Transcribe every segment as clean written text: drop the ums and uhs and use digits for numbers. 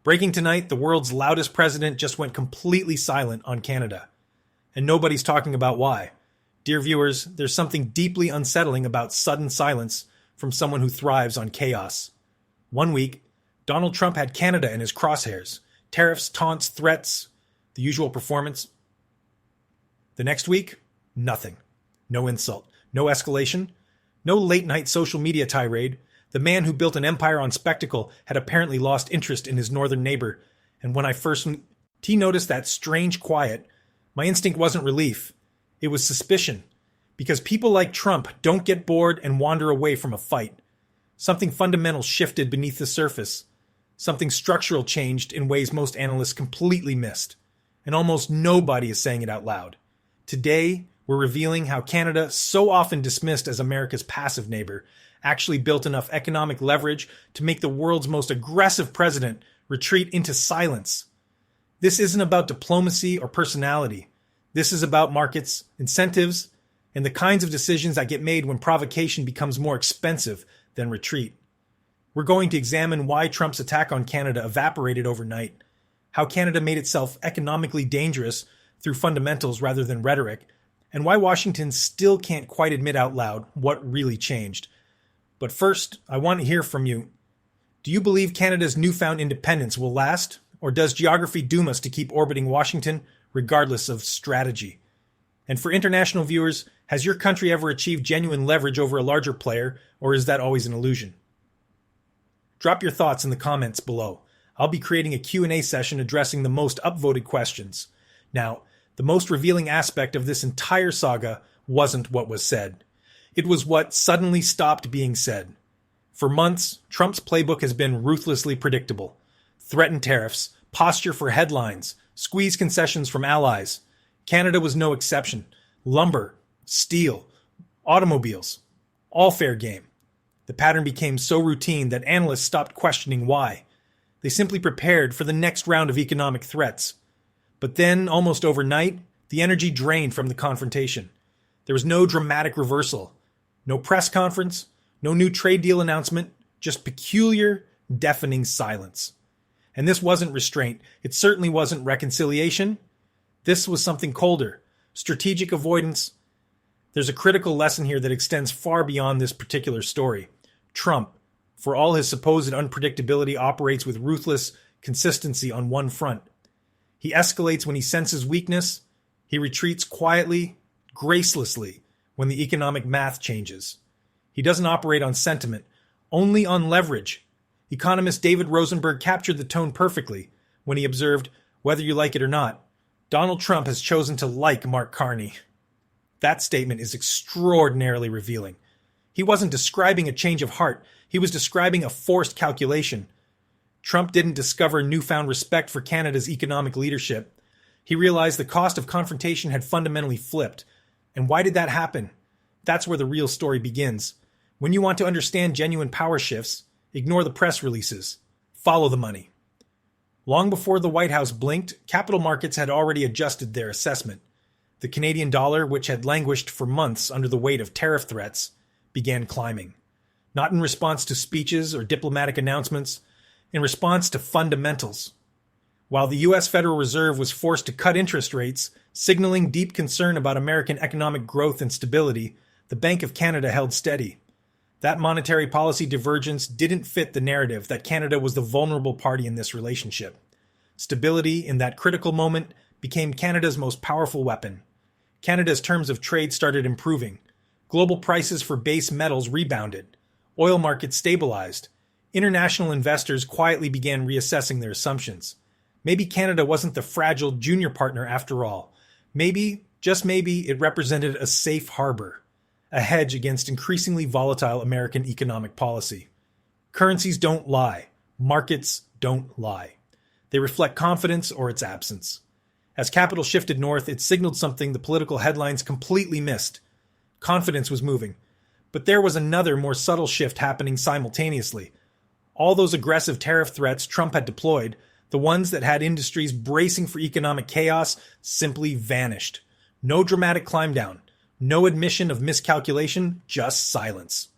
Breaking tonight, the world's loudest president just went completely silent on Canada. And nobody's talking about why. Dear viewers, there's something deeply unsettling about sudden silence from someone who thrives on chaos. One week, Donald Trump had Canada in his crosshairs. Tariffs, taunts, threats, the usual performance. The next week, nothing. No insult, no escalation, no late-night social media tirade. The man who built an empire on spectacle had apparently lost interest in his northern neighbor, and when I first noticed that strange quiet, my instinct wasn't relief. It was suspicion, because people like Trump don't get bored and wander away from a fight. Something fundamental shifted beneath the surface. Something structural changed in ways most analysts completely missed, and almost nobody is saying it out loud. Today, we're revealing how Canada, so often dismissed as America's passive neighbor, actually built enough economic leverage to make the world's most aggressive president retreat into silence. This isn't about diplomacy or personality. This is about markets, incentives, and the kinds of decisions that get made when provocation becomes more expensive than retreat. We're going to examine why Trump's attack on Canada evaporated overnight, how Canada made itself economically dangerous through fundamentals rather than rhetoric, and why Washington still can't quite admit out loud what really changed. But first, I want to hear from you. Do you believe Canada's newfound independence will last, or does geography doom us to keep orbiting Washington regardless of strategy? And for international viewers, has your country ever achieved genuine leverage over a larger player, or is that always an illusion? Drop your thoughts in the comments below. I'll be creating a Q&A session addressing the most upvoted questions. Now, the most revealing aspect of this entire saga wasn't what was said. It was what suddenly stopped being said. For months, Trump's playbook has been ruthlessly predictable. Threaten tariffs, posture for headlines, squeeze concessions from allies. Canada was no exception. Lumber, steel, automobiles, all fair game. The pattern became so routine that analysts stopped questioning why. They simply prepared for the next round of economic threats. But then, almost overnight, the energy drained from the confrontation. There was no dramatic reversal. No press conference, no new trade deal announcement, just peculiar, deafening silence. And this wasn't restraint. It certainly wasn't reconciliation. This was something colder, strategic avoidance. There's a critical lesson here that extends far beyond this particular story. Trump, for all his supposed unpredictability, operates with ruthless consistency on one front. He escalates when he senses weakness. He retreats quietly, gracelessly, when the economic math changes. He doesn't operate on sentiment, only on leverage. Economist David Rosenberg captured the tone perfectly when he observed, whether you like it or not, Donald Trump has chosen to like Mark Carney. That statement is extraordinarily revealing. He wasn't describing a change of heart. He was describing a forced calculation. Trump didn't discover newfound respect for Canada's economic leadership. He realized the cost of confrontation had fundamentally flipped. And why did that happen? That's where the real story begins. When you want to understand genuine power shifts, ignore the press releases. Follow the money. Long before the White House blinked, capital markets had already adjusted their assessment. The Canadian dollar, which had languished for months under the weight of tariff threats, began climbing. Not in response to speeches or diplomatic announcements, in response to fundamentals. While the U.S. Federal Reserve was forced to cut interest rates, signaling deep concern about American economic growth and stability, the Bank of Canada held steady. That monetary policy divergence didn't fit the narrative that Canada was the vulnerable party in this relationship. Stability in that critical moment became Canada's most powerful weapon. Canada's terms of trade started improving. Global prices for base metals rebounded. Oil markets stabilized. International investors quietly began reassessing their assumptions. Maybe Canada wasn't the fragile junior partner after all. Maybe, just maybe, it represented a safe harbor, a hedge against increasingly volatile American economic policy. Currencies don't lie. Markets don't lie. They reflect confidence or its absence. As capital shifted north, it signaled something the political headlines completely missed. Confidence was moving. But there was another, more subtle shift happening simultaneously. All those aggressive tariff threats Trump had deployed, the ones that had industries bracing for economic chaos, simply vanished. No dramatic climb down. No admission of miscalculation, just silence.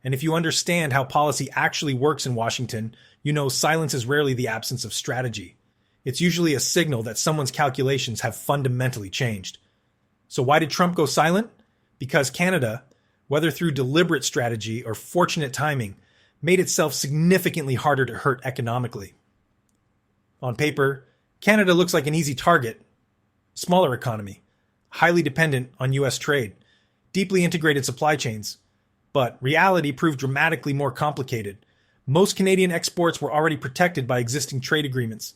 And if you understand how policy actually works in Washington, you know silence is rarely the absence of strategy. It's usually a signal that someone's calculations have fundamentally changed. So why did Trump go silent? Because Canada, whether through deliberate strategy or fortunate timing, made itself significantly harder to hurt economically. On paper, Canada looks like an easy target. Smaller economy, highly dependent on U.S. trade, deeply integrated supply chains. But reality proved dramatically more complicated. Most Canadian exports were already protected by existing trade agreements.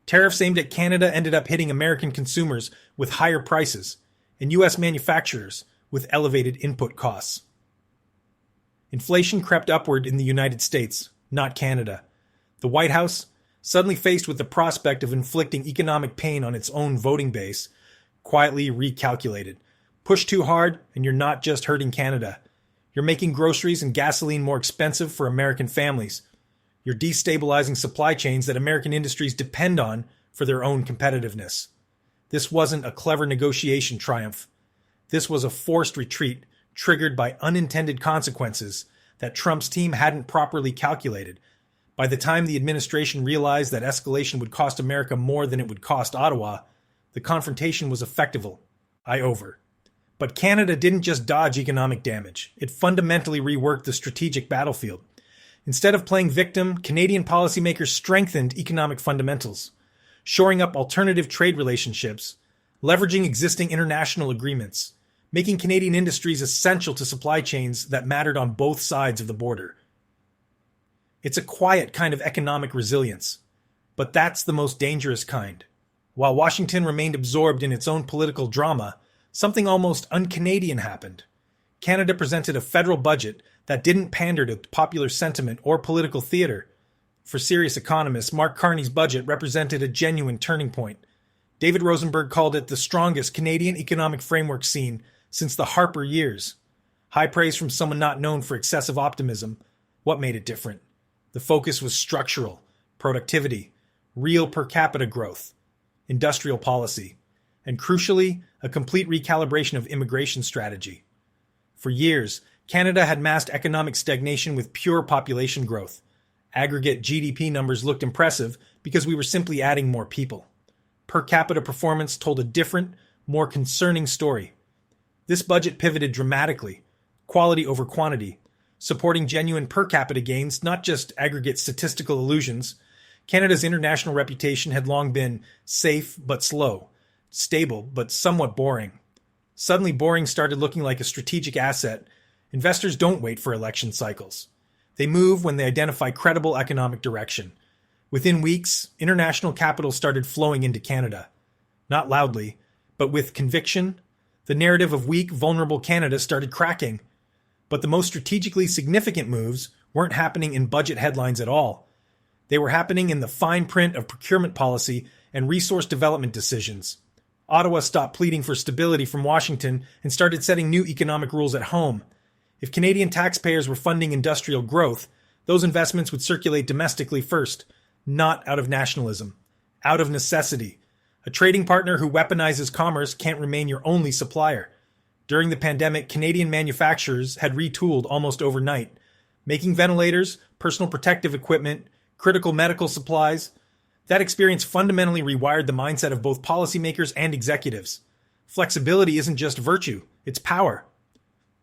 Tariffs aimed at Canada ended up hitting American consumers with higher prices and U.S. manufacturers with elevated input costs. Inflation crept upward in the United States, not Canada. The White House, suddenly faced with the prospect of inflicting economic pain on its own voting base, quietly recalculated. Push too hard, and you're not just hurting Canada. You're making groceries and gasoline more expensive for American families. You're destabilizing supply chains that American industries depend on for their own competitiveness. This wasn't a clever negotiation triumph. This was a forced retreat triggered by unintended consequences that Trump's team hadn't properly calculated. By the time the administration realized that escalation would cost America more than it would cost Ottawa, the confrontation was effectively over. But Canada didn't just dodge economic damage. It fundamentally reworked the strategic battlefield. Instead of playing victim, Canadian policymakers strengthened economic fundamentals, shoring up alternative trade relationships, leveraging existing international agreements, making Canadian industries essential to supply chains that mattered on both sides of the border. It's a quiet kind of economic resilience, but that's the most dangerous kind. While Washington remained absorbed in its own political drama, something almost un-Canadian happened. Canada presented a federal budget that didn't pander to popular sentiment or political theater. For serious economists, Mark Carney's budget represented a genuine turning point. David Rosenberg called it the strongest Canadian economic framework seen since the Harper years. High praise from someone not known for excessive optimism. What made it different? The focus was structural, productivity, real per capita growth, industrial policy, and crucially, a complete recalibration of immigration strategy. For years, Canada had masked economic stagnation with pure population growth. Aggregate GDP numbers looked impressive because we were simply adding more people. Per capita performance told a different, more concerning story. This budget pivoted dramatically, quality over quantity, supporting genuine per capita gains, not just aggregate statistical illusions. Canada's international reputation had long been safe but slow, stable but somewhat boring. Suddenly, boring started looking like a strategic asset. Investors don't wait for election cycles. They move when they identify credible economic direction. Within weeks, international capital started flowing into Canada. Not loudly, but with conviction. The narrative of weak, vulnerable Canada started cracking. But the most strategically significant moves weren't happening in budget headlines at all. They were happening in the fine print of procurement policy and resource development decisions. Ottawa stopped pleading for stability from Washington and started setting new economic rules at home. If Canadian taxpayers were funding industrial growth, those investments would circulate domestically first, not out of nationalism, out of necessity. A trading partner who weaponizes commerce can't remain your only supplier. During the pandemic, Canadian manufacturers had retooled almost overnight, making ventilators, personal protective equipment, critical medical supplies. That experience fundamentally rewired the mindset of both policymakers and executives. Flexibility isn't just virtue, it's power.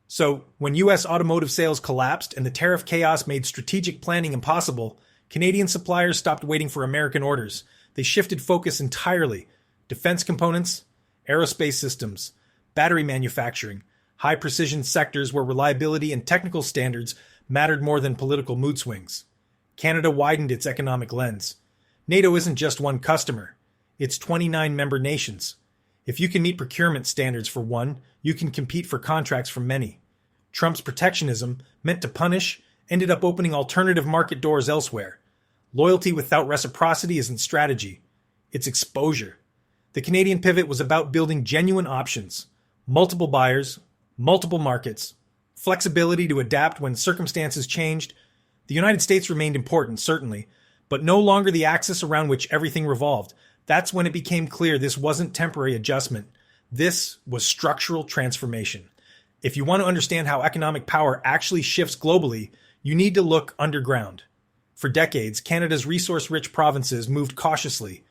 So, when U.S. automotive sales collapsed and the tariff chaos made strategic planning impossible, Canadian suppliers stopped waiting for American orders. They shifted focus entirely. Defense components, aerospace systems, battery manufacturing, high-precision sectors where reliability and technical standards mattered more than political mood swings. Canada widened its economic lens. NATO isn't just one customer. It's 29 member nations. If you can meet procurement standards for one, you can compete for contracts from many. Trump's protectionism, meant to punish, ended up opening alternative market doors elsewhere. Loyalty without reciprocity isn't strategy. It's exposure. The Canadian pivot was about building genuine options, multiple buyers, multiple markets, flexibility to adapt when circumstances changed. The United States remained important, certainly, but no longer the axis around which everything revolved. That's when it became clear this wasn't temporary adjustment. This was structural transformation. If you want to understand how economic power actually shifts globally, you need to look underground. For decades, Canada's resource-rich provinces moved cautiously,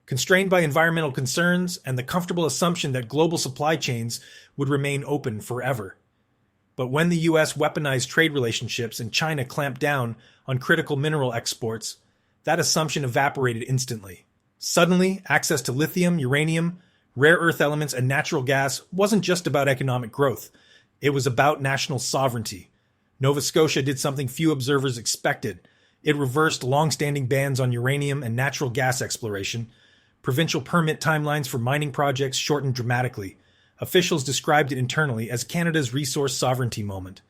constrained by environmental concerns and the comfortable assumption that global supply chains would remain open forever. But when the US weaponized trade relationships and China clamped down on critical mineral exports, that assumption evaporated instantly. Suddenly, access to lithium, uranium, rare earth elements, and natural gas wasn't just about economic growth. It was about national sovereignty. Nova Scotia did something few observers expected. It reversed long-standing bans on uranium and natural gas exploration. Provincial permit timelines for mining projects shortened dramatically. Officials described it internally as Canada's resource sovereignty moment,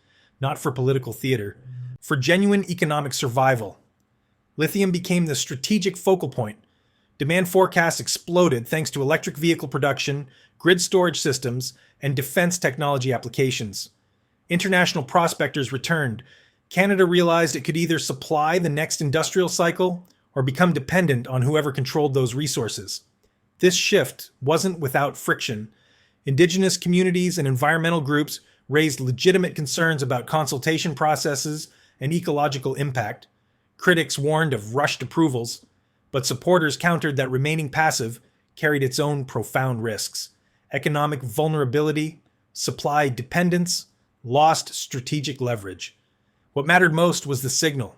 not for political theater, for genuine economic survival. Lithium became the strategic focal point. Demand forecasts exploded thanks to electric vehicle production, grid storage systems, and defense technology applications. International prospectors returned. Canada realized it could either supply the next industrial cycle or become dependent on whoever controlled those resources. This shift wasn't without friction. Indigenous communities and environmental groups raised legitimate concerns about consultation processes and ecological impact. Critics warned of rushed approvals, but supporters countered that remaining passive carried its own profound risks. Economic vulnerability, supply dependence, lost strategic leverage. What mattered most was the signal.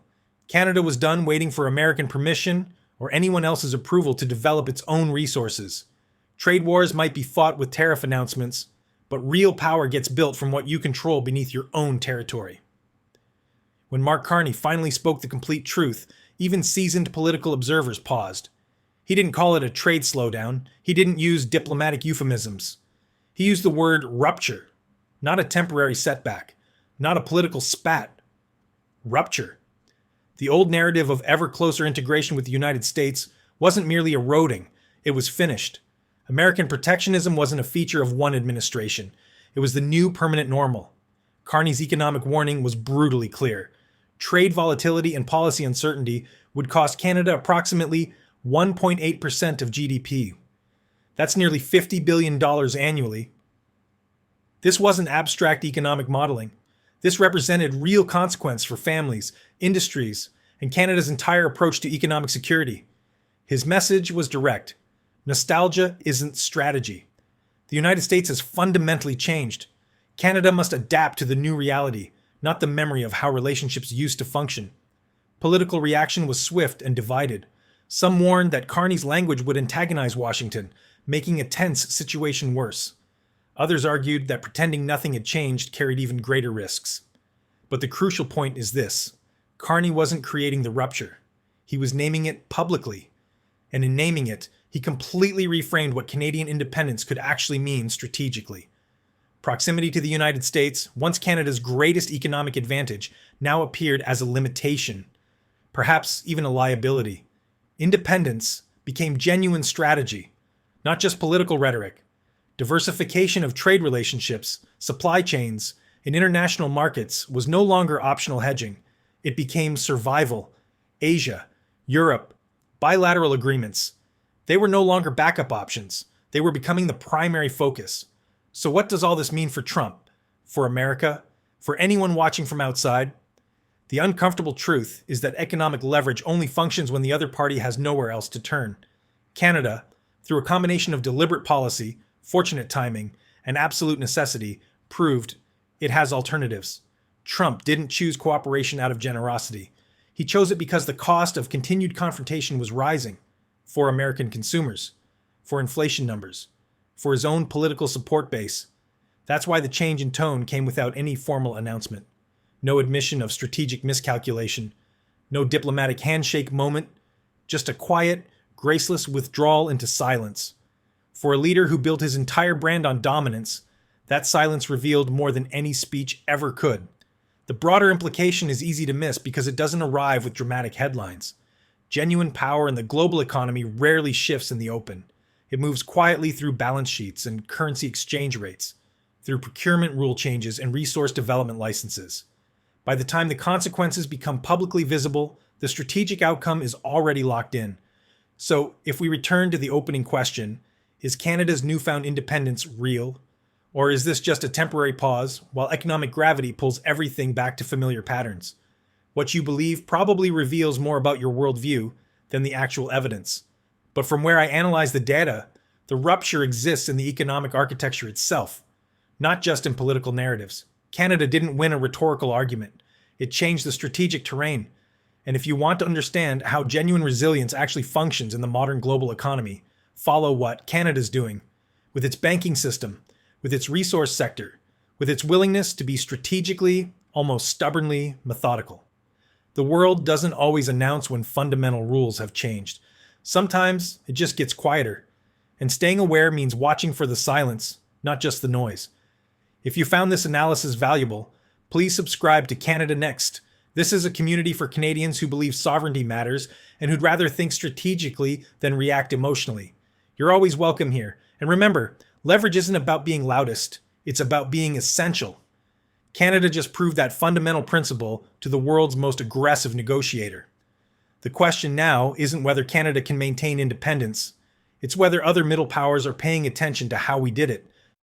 Canada was done waiting for American permission or anyone else's approval to develop its own resources. Trade wars might be fought with tariff announcements, but real power gets built from what you control beneath your own territory. When Mark Carney finally spoke the complete truth, even seasoned political observers paused. He didn't call it a trade slowdown. He didn't use diplomatic euphemisms. He used the word rupture, not a temporary setback, not a political spat. Rupture. The old narrative of ever closer integration with the United States wasn't merely eroding, it was finished. American protectionism wasn't a feature of one administration. It was the new permanent normal. Carney's economic warning was brutally clear. Trade volatility and policy uncertainty would cost Canada approximately 1.8% of GDP. That's nearly $50 billion annually. This wasn't abstract economic modeling. This represented real consequence for families, industries, and Canada's entire approach to economic security. His message was direct. Nostalgia isn't strategy. The United States has fundamentally changed. Canada must adapt to the new reality, not the memory of how relationships used to function. Political reaction was swift and divided. Some warned that Carney's language would antagonize Washington, making a tense situation worse. Others argued that pretending nothing had changed carried even greater risks. But the crucial point is this: Carney wasn't creating the rupture. He was naming it publicly. And in naming it, he completely reframed what Canadian independence could actually mean strategically. Proximity to the United States, once Canada's greatest economic advantage, now appeared as a limitation, perhaps even a liability. Independence became genuine strategy, not just political rhetoric. Diversification of trade relationships, supply chains, and international markets was no longer optional hedging. It became survival. Asia, Europe, bilateral agreements. They were no longer backup options. They were becoming the primary focus. So what does all this mean for Trump, for America, for anyone watching from outside? The uncomfortable truth is that economic leverage only functions when the other party has nowhere else to turn. Canada, through a combination of deliberate policy, fortunate timing, and absolute necessity, proved it has alternatives. Trump didn't choose cooperation out of generosity. He chose it because the cost of continued confrontation was rising for American consumers, for inflation numbers, for his own political support base. That's why the change in tone came without any formal announcement. No admission of strategic miscalculation, no diplomatic handshake moment, just a quiet, graceless withdrawal into silence. For a leader who built his entire brand on dominance, that silence revealed more than any speech ever could. The broader implication is easy to miss because it doesn't arrive with dramatic headlines. Genuine power in the global economy rarely shifts in the open. It moves quietly through balance sheets and currency exchange rates, through procurement rule changes and resource development licenses. By the time the consequences become publicly visible, the strategic outcome is already locked in. So, if we return to the opening question, is Canada's newfound independence real? Or is this just a temporary pause while economic gravity pulls everything back to familiar patterns? What you believe probably reveals more about your worldview than the actual evidence. But from where I analyze the data, the rupture exists in the economic architecture itself, not just in political narratives. Canada didn't win a rhetorical argument. It changed the strategic terrain. And if you want to understand how genuine resilience actually functions in the modern global economy, follow what Canada's doing with its banking system, with its resource sector, with its willingness to be strategically, almost stubbornly methodical. The world doesn't always announce when fundamental rules have changed. Sometimes it just gets quieter. And staying aware means watching for the silence, not just the noise. If you found this analysis valuable, please subscribe to Canada Next. This is a community for Canadians who believe sovereignty matters and who'd rather think strategically than react emotionally. You're always welcome here. And remember, leverage isn't about being loudest, it's about being essential. Canada just proved that fundamental principle to the world's most aggressive negotiator. The question now isn't whether Canada can maintain independence, it's whether other middle powers are paying attention to how we did it.